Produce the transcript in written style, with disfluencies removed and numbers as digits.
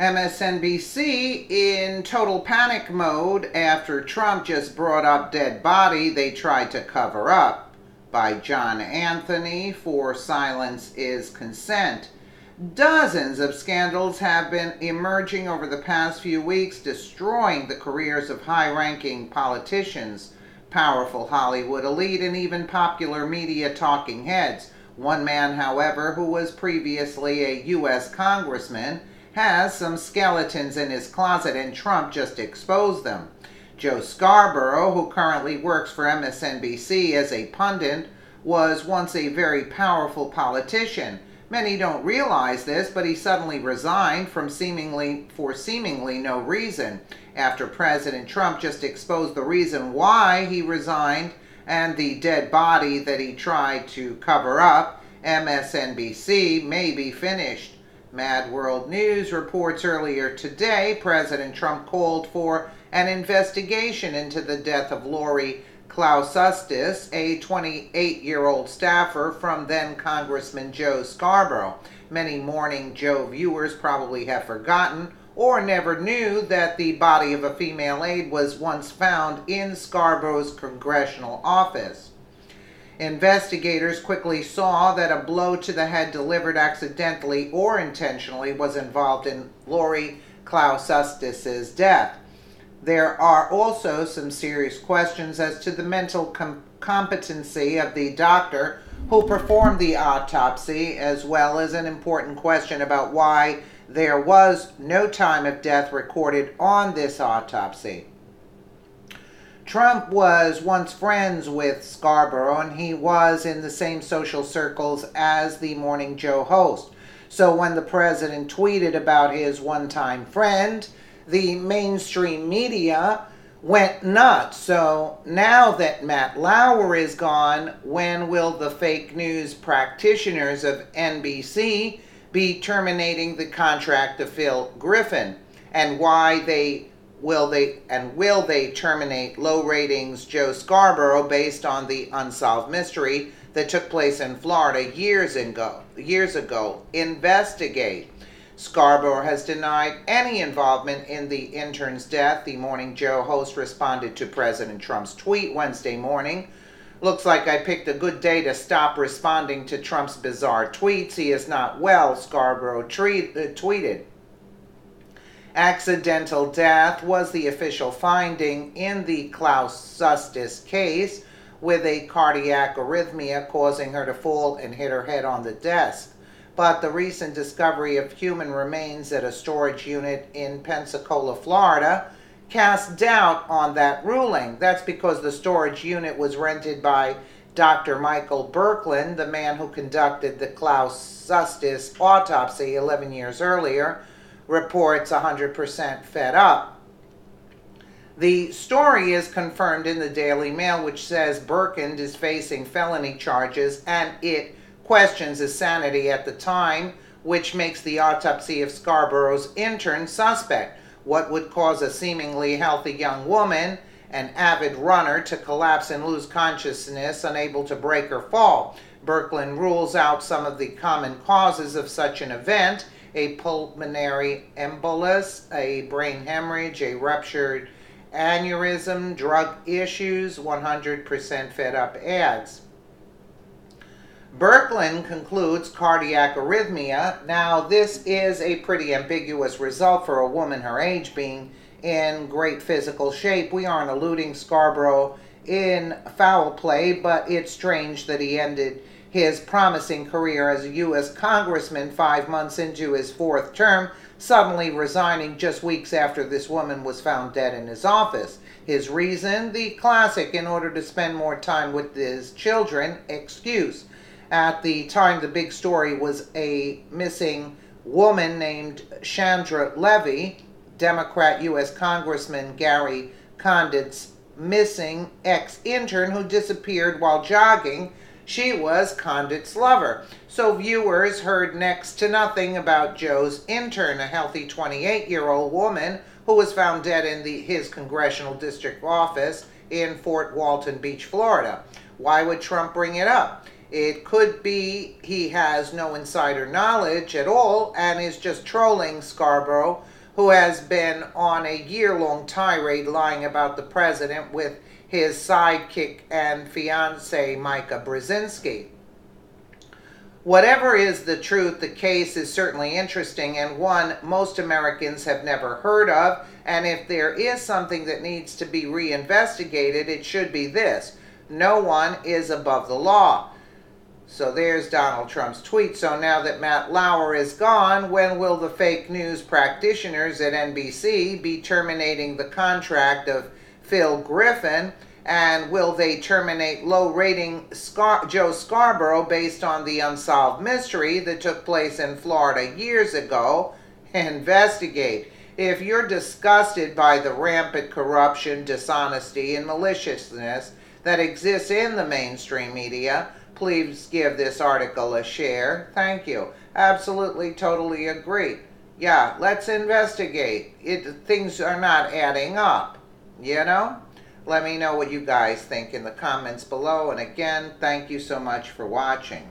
MSNBC in total panic mode after Trump just brought up dead body they tried to cover up, by John Anthony for Silence is Consent. Dozens of scandals have been emerging over the past few weeks, destroying the careers of high-ranking politicians, powerful Hollywood elite, and even popular media talking heads. One man, however, who was previously a U.S. congressman, has some skeletons in his closet, and Trump just exposed them. Joe Scarborough, who currently works for MSNBC as a pundit, was once a very powerful politician. Many don't realize this, but he suddenly resigned for seemingly no reason. After President Trump just exposed the reason why he resigned and the dead body that he tried to cover up, MSNBC may be finished. Mad World News reports earlier today President Trump called for an investigation into the death of Lori Klausustis, a 28-year-old staffer from then Congressman Joe Scarborough. Many Morning Joe viewers probably have forgotten or never knew that the body of a female aide was once found in Scarborough's congressional office. Investigators quickly saw that a blow to the head delivered accidentally or intentionally was involved in Lori Klausustis' death. There are also some serious questions as to the mental competency of the doctor who performed the autopsy, as well as an important question about why there was no time of death recorded on this autopsy. Trump was once friends with Scarborough, and he was in the same social circles as the Morning Joe host. So when the president tweeted about his one-time friend, the mainstream media went nuts. So now that Matt Lauer is gone, when will the fake news practitioners of NBC be terminating the contract of Phil Griffin? And will they terminate low ratings Joe Scarborough based on the unsolved mystery that took place in Florida years ago? Investigate. Scarborough has denied any involvement in the intern's death. The Morning Joe host responded to President Trump's tweet Wednesday morning. Looks like I picked a good day to stop responding to Trump's bizarre tweets. He is not well, Scarborough tweeted. Accidental death was the official finding in the Klausustis case, with a cardiac arrhythmia causing her to fall and hit her head on the desk. But the recent discovery of human remains at a storage unit in Pensacola, Florida, cast doubt on that ruling. That's because the storage unit was rented by Dr. Michael Berkland, the man who conducted the Klausustis autopsy 11 years earlier, reports 100% fed up. The story is confirmed in the Daily Mail, which says Berkland is facing felony charges and it questions his sanity at the time, which makes the autopsy of Scarborough's intern suspect. What would cause a seemingly healthy young woman, an avid runner, to collapse and lose consciousness, unable to break or fall? Berkland rules out some of the common causes of such an event: a pulmonary embolus, a brain hemorrhage, a ruptured aneurysm, drug issues, 100% fed up adds. Berkland concludes cardiac arrhythmia. Now, this is a pretty ambiguous result for a woman her age, being in great physical shape. We aren't alluding Scarborough in foul play, but it's strange that he ended his promising career as a U.S. congressman 5 months into his fourth term, suddenly resigning just weeks after this woman was found dead in his office. His reason? The classic "in order to spend more time with his children" excuse. At the time, the big story was a missing woman named Chandra Levy, Democrat U.S. Congressman Gary Condit's missing ex-intern who disappeared while jogging. She was Condit's lover. So viewers heard next to nothing about Joe's intern, a healthy 28-year-old woman who was found dead in his congressional district office in Fort Walton Beach, Florida. Why would Trump bring it up? It could be he has no insider knowledge at all and is just trolling Scarborough, who has been on a year-long tirade lying about the president with his sidekick and fiancée Micah Brzezinski. Whatever is the truth, the case is certainly interesting and one most Americans have never heard of. And if there is something that needs to be reinvestigated, it should be this: no one is above the law. So there's Donald Trump's tweet. So now that Matt Lauer is gone, when will the fake news practitioners at NBC be terminating the contract of Phil Griffin? And will they terminate low-rating Joe Scarborough based on the unsolved mystery that took place in Florida years ago? Investigate. If you're disgusted by the rampant corruption, dishonesty, and maliciousness that exists in the mainstream media, please give this article a share. Thank you. Absolutely, totally agree. Yeah, let's investigate. Things are not adding up, you know? Let me know what you guys think in the comments below. And again, thank you so much for watching.